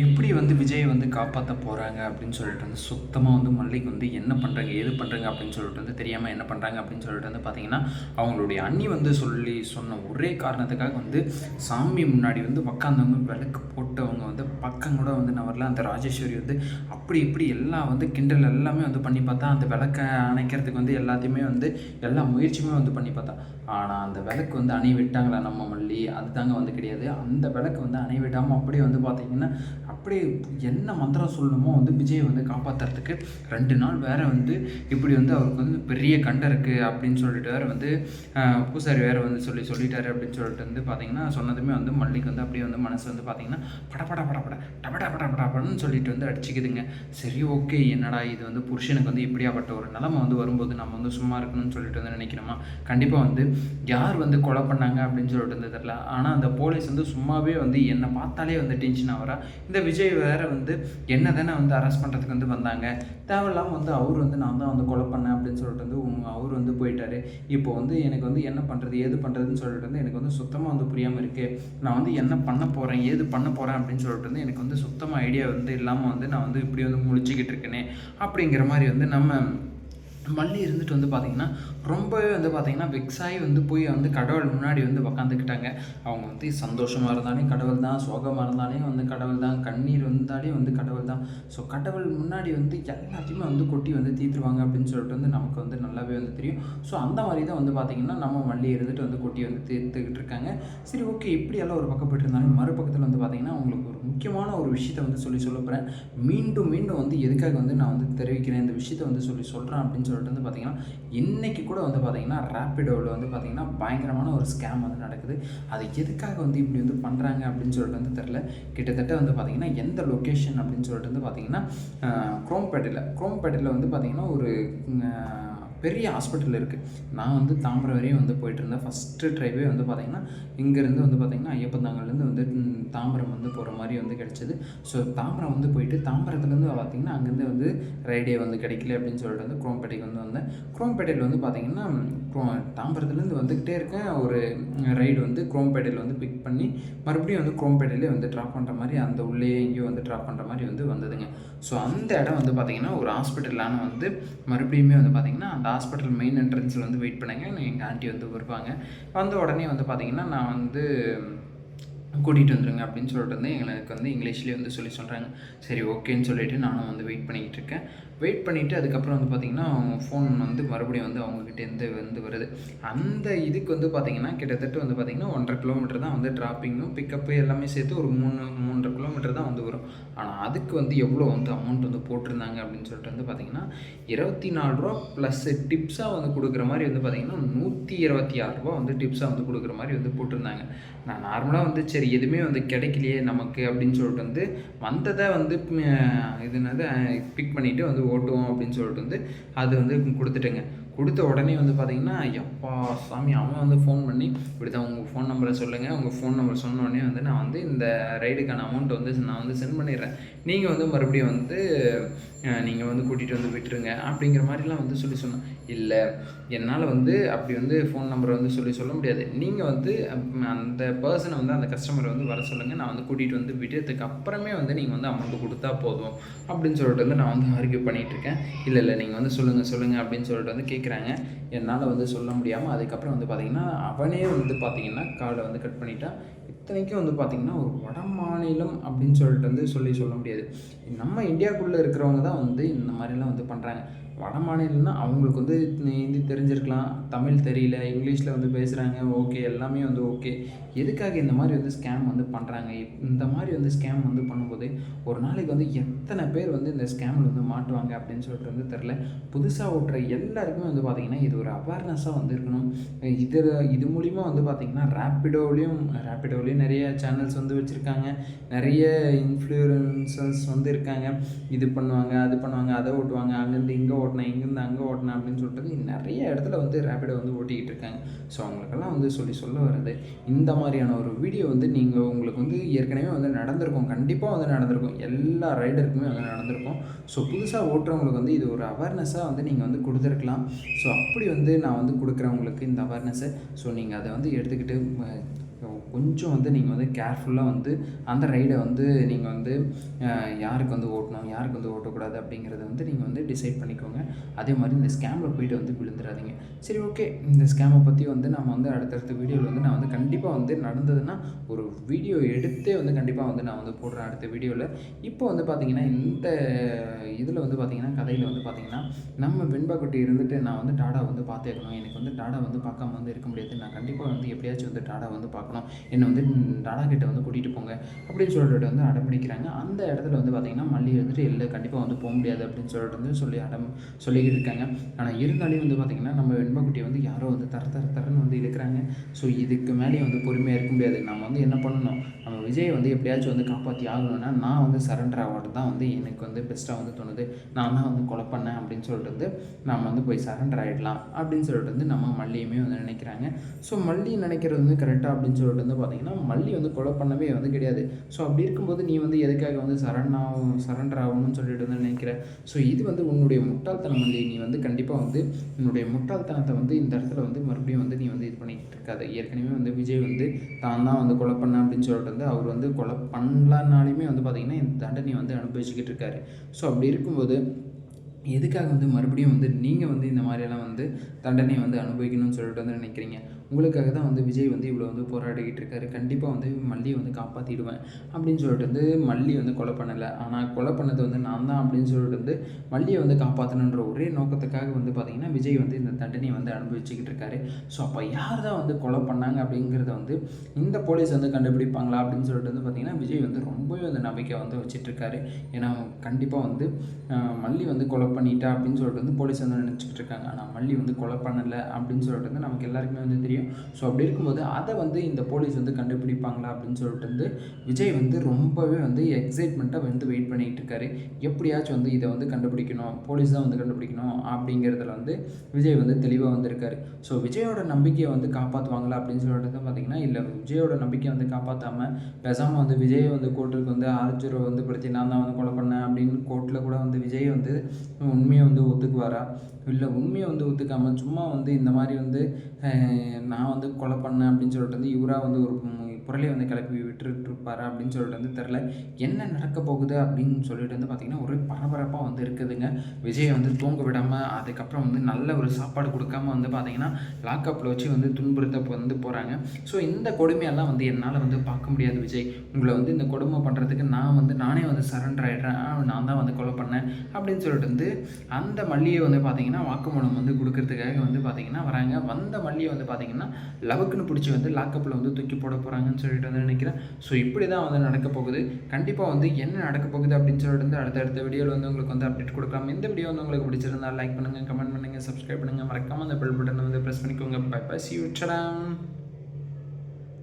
எப்படி வந்து விஜயை வந்து காப்பாற்ற போகிறாங்க அப்படின்னு சொல்லிட்டு வந்து சுத்தமாக வந்து மல்லிக்கு வந்து என்ன பண்ணுறாங்க ஏது பண்ணுறாங்க அப்படின்னு சொல்லிட்டு வந்து தெரியாமல் என்ன பண்ணுறாங்க அப்படின்னு சொல்லிட்டு வந்து பார்த்தீங்கன்னா அவங்களுடைய அண்ணி வந்து சொன்ன ஒரே காரணத்துக்காக வந்து சாமி முன்னாடி வந்து உக்காந்தவங்க விளக்கு போட்டவங்க வந்து பக்கம் கூட வந்து நவரில் அந்த ராஜேஸ்வரி வந்து அப்படி இப்படி எல்லாம் வந்து கிண்டல் எல்லாமே வந்து பண்ணி பார்த்தா அந்த விளக்கை அணைக்கிறதுக்கு வந்து எல்லாத்தையுமே வந்து எல்லா முயற்சியுமே வந்து பண்ணி பார்த்தா. ஆனால் அந்த விளக்கு வந்து அணை விட்டாங்களா நம்ம மல்லி அதுதாங்க வந்து கிடையாது. அந்த விளக்கு வந்து அணை விடாமல் அப்படியே வந்து பார்த்தீங்கன்னா அப்படியே என்ன மந்திரம் சொல்லணுமோ வந்து விஜயை வந்து காப்பாற்றுறதுக்கு 2 நாள் வேறு வந்து இப்படி வந்து அவருக்கு வந்து பெரிய கண்டை இருக்குது அப்படின்னு சொல்லிட்டு வேறு வந்து பூசாரி வேறு வந்து சொல்லிட்டாரு அப்படின்னு சொல்லிட்டு வந்து பார்த்தீங்கன்னா சொன்னதுமே வந்து மல்லிக்கு வந்து அப்படியே வந்து மனசு வந்து பார்த்தீங்கன்னா படப்படன்னு சொல்லிட்டு வந்து அடிச்சுக்குதுங்க. சரி ஓகே, என்னடா இது வந்து புருஷனுக்கு வந்து இப்படியாப்பட்ட ஒரு நிலைமை வந்து வரும்போது நம்ம வந்து சும்மா இருக்கணும்னு சொல்லிட்டு வந்து நினைக்கணுமா? கண்டிப்பாக வந்து யார் வந்து கொலை பண்ணாங்க அப்படின்னு சொல்லிட்டு வந்து தெரியல. ஆனால் அந்த போலீஸ் வந்து சும்மாவே வந்து என்னை பார்த்தாலே வந்து டென்ஷன் ஆகிறா. இந்த விஜய் வேறு வந்து என்ன தானே வந்து அரெஸ்ட் பண்ணுறதுக்கு வந்து வந்தாங்க, தேவையில்லாமல் வந்து அவர் வந்து நான் தான் வந்து கொலை பண்ணேன் அப்படின்னு சொல்லிட்டு வந்து அவர் வந்து போயிட்டார். இப்போ வந்து எனக்கு வந்து என்ன பண்ணுறது ஏது பண்ணுறதுன்னு சொல்லிட்டு வந்து எனக்கு வந்து சுத்தமாக வந்து புரியாமல் இருக்குது. நான் வந்து என்ன பண்ண போகிறேன் ஏது பண்ண போகிறேன் அப்படின்னு சொல்லிட்டு வந்து எனக்கு வந்து சுத்தமாக ஐடியா வந்து இல்லாமல் வந்து நான் வந்து இப்படி வந்து முழிச்சிக்கிட்டு இருக்கேனே அப்படிங்கிற மாதிரி வந்து நம்ம மல்லி இருந்துட்டு வந்து பார்த்திங்கன்னா ரொம்பவே வந்து பார்த்திங்கன்னா வெக்ஸாகி வந்து போய் வந்து கடவுள் முன்னாடி வந்து உக்காந்துக்கிட்டாங்க. அவங்க வந்து சந்தோஷமாக இருந்தாலும் கடவுள் தான், சோகமாக இருந்தாலும் வந்து கடவுள் தான், கண்ணீர் வந்தாலே வந்து கடவுள் தான். ஸோ கடவுள் முன்னாடி வந்து எல்லாத்தையுமே வந்து கொட்டி வந்து தீர்த்துருவாங்க அப்படின்னு சொல்லிட்டு வந்து நமக்கு வந்து நல்லாவே வந்து தெரியும். ஸோ அந்த மாதிரி தான் வந்து பார்த்திங்கன்னா நம்ம மல்லி இருந்துட்டு வந்து கொட்டி வந்து தீர்த்துக்கிட்டு இருக்காங்க. சரி ஓகே, இப்படியெல்லாம் ஒரு பக்கம் போய்ட்டு இருந்தாலும் மறுபக்கத்தில் வந்து பார்த்திங்கன்னா அவங்களுக்கு ஒரு முக்கியமான ஒரு விஷயத்தை வந்து சொல்ல போகிறேன். மீண்டும் வந்து எதுக்காக வந்து நான் வந்து தெரிவிக்கிறேன் இந்த விஷயத்தை வந்து சொல்கிறேன் அப்படின்னு சொல்லிட்டு வந்து பார்த்திங்கன்னா இன்றைக்கி கூட வந்து பார்த்திங்கன்னா ரேப்பிடோவில் வந்து பார்த்திங்கன்னா பயங்கரமான ஒரு ஸ்கேம் வந்து நடக்குது. அது எதுக்காக வந்து இப்படி வந்து பண்ணுறாங்க அப்படின்னு சொல்லிட்டு வந்து தெரில. கிட்டத்தட்ட வந்து பார்த்திங்கன்னா எந்த லொக்கேஷன் அப்படின்னு சொல்லிட்டு வந்து பார்த்திங்கன்னா குரோம்பேட்டையில் வந்து பார்த்திங்கன்னா ஒரு பெரிய ஹாஸ்பிட்டல் இருக்குது. நான் வந்து தாம்பரம் வரையும் வந்து போயிட்டுருந்தேன். ஃபஸ்ட்டு ட்ரைவே வந்து பார்த்திங்கன்னா இங்கேருந்து வந்து பார்த்திங்கன்னா ஐயப்பந்தாங்கல்லேருந்து வந்து தாம்பரம் வந்து போகிற மாதிரி வந்து கிடச்சிது. ஸோ தாம்பரம் வந்து போயிட்டு தாம்பரத்துலேருந்து பார்த்திங்கன்னா அங்கேருந்து வந்து ரைடே வந்து கிடைக்கல அப்படின்னு சொல்லிட்டு வந்து குரோம்பேட்டைக்கு வந்து வந்தேன். குரோம்பேட்டையில் வந்து பார்த்திங்கன்னா தாம்பரத்துலேருந்து வந்துக்கிட்டே இருக்கேன். ஒரு ரைடு வந்து குரோம்பேட்டையில் வந்து பிக் பண்ணி மறுபடியும் வந்து குரோம்பேட்டையிலே வந்து ட்ராப் பண்ணுற மாதிரி அந்த உள்ளே எங்கேயோ வந்து ட்ராப் பண்ணுற மாதிரி வந்து வந்ததுங்க. ஸோ அந்த இடம் வந்து பார்த்திங்கன்னா ஒரு ஹாஸ்பிட்டலான வந்து மறுபடியுமே வந்து பார்த்திங்கன்னா அந்த ஹாஸ்பிட்டல் மெயின் என்ட்ரன்ஸில் வந்து வெயிட் பண்ணாங்க. எங்கள் ஆண்டி வந்து வருவாங்க. வந்த உடனே வந்து பார்த்திங்கன்னா நான் வந்து கூட்டிகிட்டு வந்துடுங்க அப்படின்னு சொல்லிட்டு வந்து எங்களுக்கு வந்து இங்கிலீஷ்லேயே வந்து சொல்கிறாங்க. சரி ஓகேன்னு சொல்லிவிட்டு நானும் வந்து வெயிட் பண்ணிக்கிட்டு இருக்கேன். வெயிட் பண்ணிவிட்டு அதுக்கப்புறம் வந்து பார்த்திங்கன்னா அவங்க ஃபோன் வந்து மறுபடியும் வந்து அவங்கக்கிட்டேருந்து வந்து வருது. அந்த இதுக்கு வந்து பார்த்திங்கன்னா கிட்டத்தட்ட வந்து பார்த்திங்கன்னா 1.5 கிலோமீட்டர் தான் வந்து ட்ராப்பிங்கும் பிக்கப்பு எல்லாமே சேர்த்து ஒரு 3.5 கிலோமீட்டர் தான் வந்து வரும். ஆனால் அதுக்கு வந்து எவ்வளோ வந்து அமௌண்ட் வந்து போட்டிருந்தாங்க அப்படின்னு சொல்லிட்டு வந்து பார்த்திங்கன்னா 24 ரூபா ப்ளஸ் டிப்ஸாக வந்து கொடுக்குற மாதிரி வந்து பார்த்திங்கன்னா 126 ரூபா வந்து டிப்ஸாக வந்து கொடுக்குற மாதிரி வந்து போட்டிருந்தாங்க. நான் நார்மலாக வந்து சரி எதுவுமே வந்து கிடைக்கலையே நமக்கு அப்படின்னு சொல்லிட்டு வந்து வந்ததை வந்து இதுனது பிக் பண்ணிவிட்டு வந்து ஓட்டுவோம் அப்படின்னு சொல்லிட்டு வந்து அது வந்து கொடுத்துட்டேங்க. கொடுத்த உடனே வந்து பார்த்திங்கன்னா எப்பா சாமி அவன் வந்து ஃபோன் பண்ணி இப்படி தான் உங்கள் ஃபோன் நம்பரை சொல்லுங்கள், உங்கள் ஃபோன் நம்பர் சொன்ன உடனே வந்து நான் வந்து இந்த ரைடுக்கான அமௌண்ட்டை வந்து நான் வந்து சென்ட் பண்ணிடுறேன், நீங்கள் வந்து மறுபடியும் வந்து நீங்கள் வந்து கூட்டிகிட்டு வந்து விட்டுருங்க அப்படிங்கிற மாதிரிலாம் வந்து சொன்னேன். இல்லை என்னால் வந்து அப்படி வந்து ஃபோன் நம்பரை வந்து சொல்ல முடியாது, நீங்கள் வந்து அந்த பர்சனை வந்து அந்த கஸ்டமரை வந்து வர சொல்லுங்கள், நான் வந்து கூட்டிகிட்டு வந்து விட்டதுக்கு அப்புறமே வந்து நீங்கள் வந்து அமௌண்ட்டு கொடுத்தா போதும் அப்படின்னு சொல்லிட்டு வந்து நான் வந்து ஆர்கியூ பண்ணிகிட்ருக்கேன். இல்லை நீங்கள் வந்து சொல்லுங்கள் அப்படின்னு சொல்லிட்டு வந்து கேட்குறாங்க. என்னால் வந்து சொல்ல முடியாமல் அதுக்கப்புறம் வந்து பார்த்திங்கன்னா அவனே வந்து பார்த்திங்கன்னா காலை வந்து கட் பண்ணிட்டான். இத்தனைக்கும் வந்து பார்த்திங்கன்னா ஒரு வட மாநிலம் அப்படின்னு சொல்லிட்டு வந்து சொல்ல முடியாது, நம்ம இந்தியாவுக்குள்ளே இருக்கிறவங்க தான் வந்து இந்த மாதிரிலாம் வந்து பண்ணுறாங்க. வட மாநிலம்னா அவங்களுக்கு வந்து ஹிந்தி தெரிஞ்சிருக்கலாம், தமிழ் தெரியல, இங்கிலீஷில் வந்து பேசுகிறாங்க, ஓகே எல்லாமே வந்து ஓகே. எதுக்காக இந்த மாதிரி வந்து ஸ்கேம் வந்து பண்ணுறாங்க? இந்த மாதிரி வந்து ஸ்கேம் வந்து பண்ணும்போது ஒரு நாளைக்கு வந்து எத்தனை பேர் வந்து இந்த ஸ்கேமில் வந்து மாட்டுவாங்க அப்படின்னு சொல்லிட்டு வந்து தெரில. புதுசாக ஓட்டுற எல்லாருக்குமே வந்து பார்த்திங்கன்னா இது ஒரு அவேர்னஸாக வந்து இருக்கணும். இது மூலிமா வந்து பார்த்திங்கன்னா ரேப்பிடோலையும் நிறைய சேனல்ஸ் வந்து வச்சுருக்காங்க, நிறைய இன்ஃப்ளூயன்சர்ஸ் வந்து இருக்காங்க. இது பண்ணுவாங்க அது பண்ணுவாங்க, அதை ஓட்டுவாங்க, அங்கேருந்து இங்கே ஓட்டினேன் இங்கேருந்து அங்கே ஓட்டினேன் அப்படின்னு சொல்லிட்டு நிறைய இடத்துல வந்து ரேப்பிடோ வந்து ஓட்டிக்கிட்டு இருக்காங்க. ஸோ அவங்களுக்கெல்லாம் வந்து சொல்ல வர்றது இந்த மாதிரியான ஒரு வீடியோ வந்து உங்களுக்கு வந்து ஏற்கனவே வந்து நடந்திருக்கும், கண்டிப்பாக வந்து நடந்திருக்கும், எல்லா ரைடருக்குமே வந்து நடந்திருக்கும். ஸோ புதுசாக ஓட்டுறவங்களுக்கு வந்து இது ஒரு அவேர்னஸாக வந்து நீங்கள் வந்து கொடுத்துருக்கலாம். ஸோ அப்படி வந்து நான் வந்து கொடுக்குறவங்களுக்கு இந்த அவேர்னஸை ஸோ நீங்கள் அதை வந்து எடுத்துக்கிட்டு கொஞ்சம் வந்து நீங்கள் வந்து கேர்ஃபுல்லாக வந்து அந்த ரைடை வந்து நீங்கள் வந்து யாருக்கு வந்து ஓட்டணும், யாருக்கு வந்து ஓட்டக்கூடாது அப்படிங்கிறத வந்து நீங்கள் வந்து டிசைட் பண்ணிக்கோங்க. அதே மாதிரி இந்த ஸ்கேமில் போய்ட்டு வந்து விழுந்துடாதீங்க. சரி, ஓகே. இந்த ஸ்கேமை பற்றி வந்து நம்ம வந்து அடுத்தடுத்த வீடியோவில் வந்து நான் வந்து கண்டிப்பாக வந்து நடந்ததுன்னா ஒரு வீடியோ எடுத்தே வந்து கண்டிப்பாக வந்து நான் வந்து போடுறேன் அடுத்த வீடியோவில். இப்போ வந்து பார்த்திங்கன்னா இந்த இதில் வந்து பார்த்திங்கன்னா கதையில் வந்து பார்த்திங்கன்னா நம்ம வெண்பாக்குட்டி இருந்துட்டு நான் வந்து டாடா வந்து பார்த்தேக்கணும், எனக்கு வந்து டாடா வந்து பார்க்காம வந்து இருக்க முடியாது, நான் கண்டிப்பாக வந்து எப்படியாச்சும் வந்து டாடா வந்து பார்க்கணும், என்னை வந்து டாடா கிட்ட வந்து கூட்டிகிட்டு போங்க அப்படின்னு சொல்லிட்டு வந்து அடம்பிடிக்கிறாங்க. அந்த இடத்துல வந்து பார்த்திங்கன்னா மல்லி இருந்துட்டு இல்லை கண்டிப்பாக வந்து போக முடியாது அப்படின்னு சொல்லிட்டு வந்து சொல்லிக்கிட்டு இருக்காங்க. ஆனால் இருந்தாலும் வந்து பார்த்திங்கன்னா நம்ம வெண்பாக்குட்டியை வந்து யாரோ வந்து தரன்னு வந்து இழுக்கிறாங்க. ஸோ இதுக்கு மேலேயும் வந்து பொறுமையாக இருக்க முடியாது. நம்ம வந்து என்ன பண்ணணும், நம்ம விஜயை வந்து எப்படியாச்சும் வந்து காப்பாற்றி ஆகணும்னா நான் வந்து சரண்டர் ஆகிறது தான் வந்து எனக்கு வந்து பெஸ்ட்டாக வந்து தோணுது. நான் தான் வந்து கொலை பண்ணேன் அப்படின்னு சொல்லிட்டு வந்து நம்ம வந்து போய் சரண்டர் ஆகிடலாம் அப்படின்னு சொல்லிட்டு வந்து நம்ம மல்லியுமே வந்து நினைக்கிறாங்க. ஸோ மல்லி நினைக்கிறது வந்து கரெக்டாக அப்படின்னு சொல்லிட்டு வந்து பார்த்திங்கன்னா மல்லி வந்து கொலை பண்ணவே வந்து கிடையாது. ஸோ அப்படி இருக்கும்போது நீ வந்து எதுக்காக வந்து சரண்டர் ஆகணும்னு சொல்லிட்டு வந்து நினைக்கிற? ஸோ இது வந்து உன்னுடைய முட்டாள்தனம் மல்லி. நீ வந்து கண்டிப்பாக வந்து உன்னுடைய முட்டாள்தனத்தை வந்து இந்த இடத்துல வந்து மறுபடியும் வந்து நீ வந்து இது பண்ணிக்கிட்டு இருக்காது. ஏற்கனவே வந்து விஜய் வந்து தான் தான் வந்து கொலை பண்ண அப்படின்னு சொல்லிட்டு வந்து அவர் வந்து கொலை பண்ணலனாலுமே வந்து பார்த்திங்கன்னா இந்த தண்டனையை வந்து அனுபவிச்சுக்கிட்டு இருக்காரு. ஸோ அப்படி இருக்கும்போது எதுக்காக வந்து மறுபடியும் வந்து நீங்கள் வந்து இந்த மாதிரியெல்லாம் வந்து தண்டனையை வந்து அனுபவிக்கணும்னு சொல்லிட்டு வந்து நினைக்கிறீங்க? உங்களுக்காக தான் வந்து விஜய் வந்து இவ்வளோ வந்து போராடிக்கிட்டு இருக்காரு. கண்டிப்பாக வந்து மல்லியை வந்து காப்பாற்றிடுவேன் அப்படின்னு சொல்லிட்டு வந்து மல்லி வந்து கொலை பண்ணலை, ஆனால் கொலை பண்ணது வந்து நான் தான் அப்படின்னு சொல்லிட்டு வந்து மல்லியை வந்து காப்பாற்றணுன்ற ஒரே நோக்கத்துக்காக வந்து பார்த்திங்கன்னா விஜய் வந்து இந்த தண்டனையை வந்து அனுபவிச்சுக்கிட்டு இருக்காரு. ஸோ அப்போ யார் தான் வந்து கொலை பண்ணாங்க அப்படிங்கிறத வந்து இந்த போலீஸ் வந்து கண்டுபிடிப்பாங்களா அப்படின்னு சொல்லிட்டு வந்து பார்த்திங்கன்னா விஜய் வந்து ரொம்பவே வந்து நம்பிக்கை வந்து வச்சிட்ருக்காரு. ஏன்னா கண்டிப்பாக வந்து மல்லி வந்து கொலை பண்ணிட்டா அப்படின்னு சொல்லிட்டு வந்து போலீஸ் வந்து நினச்சிக்கிட்டு இருக்காங்க. ஆனால் மல்லி வந்து கொலை பண்ணலை அப்படின்னு சொல்லிட்டு வந்து நமக்கு எல்லாருக்குமே வந்து தெரியும். ஸோ அப்படி இருக்கும்போது அதை வந்து இந்த போலீஸ் வந்து கண்டுபிடிப்பாங்களா அப்படின்னு சொல்லிட்டு வந்து விஜய் வந்து ரொம்பவே வந்து எக்ஸைட்மெண்ட்டாக வந்து வெயிட் பண்ணிகிட்டு இருக்காரு. எப்படியாச்சும் வந்து இதை வந்து கண்டுபிடிக்கணும், போலீஸ் தான் வந்து கண்டுபிடிக்கணும் அப்படிங்கிறதுல வந்து விஜய் வந்து தெளிவாக வந்திருக்காரு. ஸோ விஜயோட நம்பிக்கையை வந்து காப்பாற்றுவாங்களா அப்படின்னு சொல்லிட்டு பார்த்திங்கன்னா இல்லை, விஜயோட நம்பிக்கையை வந்து காப்பாற்றாமல் பேசாமல் வந்து விஜய் வந்து கோர்ட்டுக்கு வந்து ஆர்ஜரை வந்து படுத்தி நான் தான் வந்து கொலை பண்ணேன் அப்படின்னு கோர்ட்டில் கூட வந்து விஜய் வந்து உண்மையை வந்து ஒத்துக்குவாரா? இல்லை உண்மையை வந்து ஒத்துக்காமல் சும்மா வந்து இந்த மாதிரி வந்து நான் வந்து கொலை பண்ணேன் அப்படின்னு சொல்லிட்டு வந்து இவராக வந்து ஒரு புரளியை வந்து கிளப்பி விட்டுருப்பாரா அப்படின்னு சொல்லிட்டு வந்து தெரில. என்ன நடக்க போகுது அப்படின்னு சொல்லிட்டு வந்து பார்த்திங்கன்னா ஒரு பரபரப்பாக வந்து இருக்குதுங்க. விஜயை வந்து தூங்க விடாமல் அதுக்கப்புறம் வந்து நல்ல ஒரு சாப்பாடு கொடுக்காம வந்து பார்த்திங்கன்னா லாக்கப்பில் வச்சு வந்து துன்புறுத்த வந்து போகிறாங்க. ஸோ இந்த கொடுமையெல்லாம் வந்து என்னால் வந்து பார்க்க முடியாது விஜய், உங்களை வந்து இந்த கொடுமை பண்ணுறதுக்கு நானே வந்து சரண்டர் ஆகிடுறேன், நான் தான் வந்து கொலை பண்ணேன் அப்படின்னு சொல்லிட்டு வந்து அந்த மல்லியை வந்து பார்த்திங்கன்னா வாக்குமூலம் வந்து கொடுக்கறதுக்காக வந்து பார்த்திங்கன்னா வராங்க. வந்த மல்லியை வந்து பார்த்திங்கன்னா லவக்குன்னு பிடிச்சி வந்து லாக்கப்பில் வந்து தூக்கி போட போகிறாங்கன்னு சொல்லிட்டு வந்து நினைக்கிறேன். ஸோ இப்படி தான் வந்து நடக்க போகுது. கண்டிப்பாக வந்து என்ன நடக்க போகுது அப்படின்னு சொல்லிட்டு வந்து அடுத்தடுத்த வீடியோவில் வந்து உங்களுக்கு வந்து அப்டேட் கொடுக்கலாம். இந்த வீடியோ வந்து உங்களுக்கு பிடிச்சிருந்தால் லைக் பண்ணுங்கள், கமெண்ட் பண்ணுங்கள், சப்ஸ்கிரைப் பண்ணுங்கள், மறக்காமல் அந்த பெல் பட்டனை வந்து ப்ரெஸ் பண்ணிக்கோங்க. Bye bye, see you.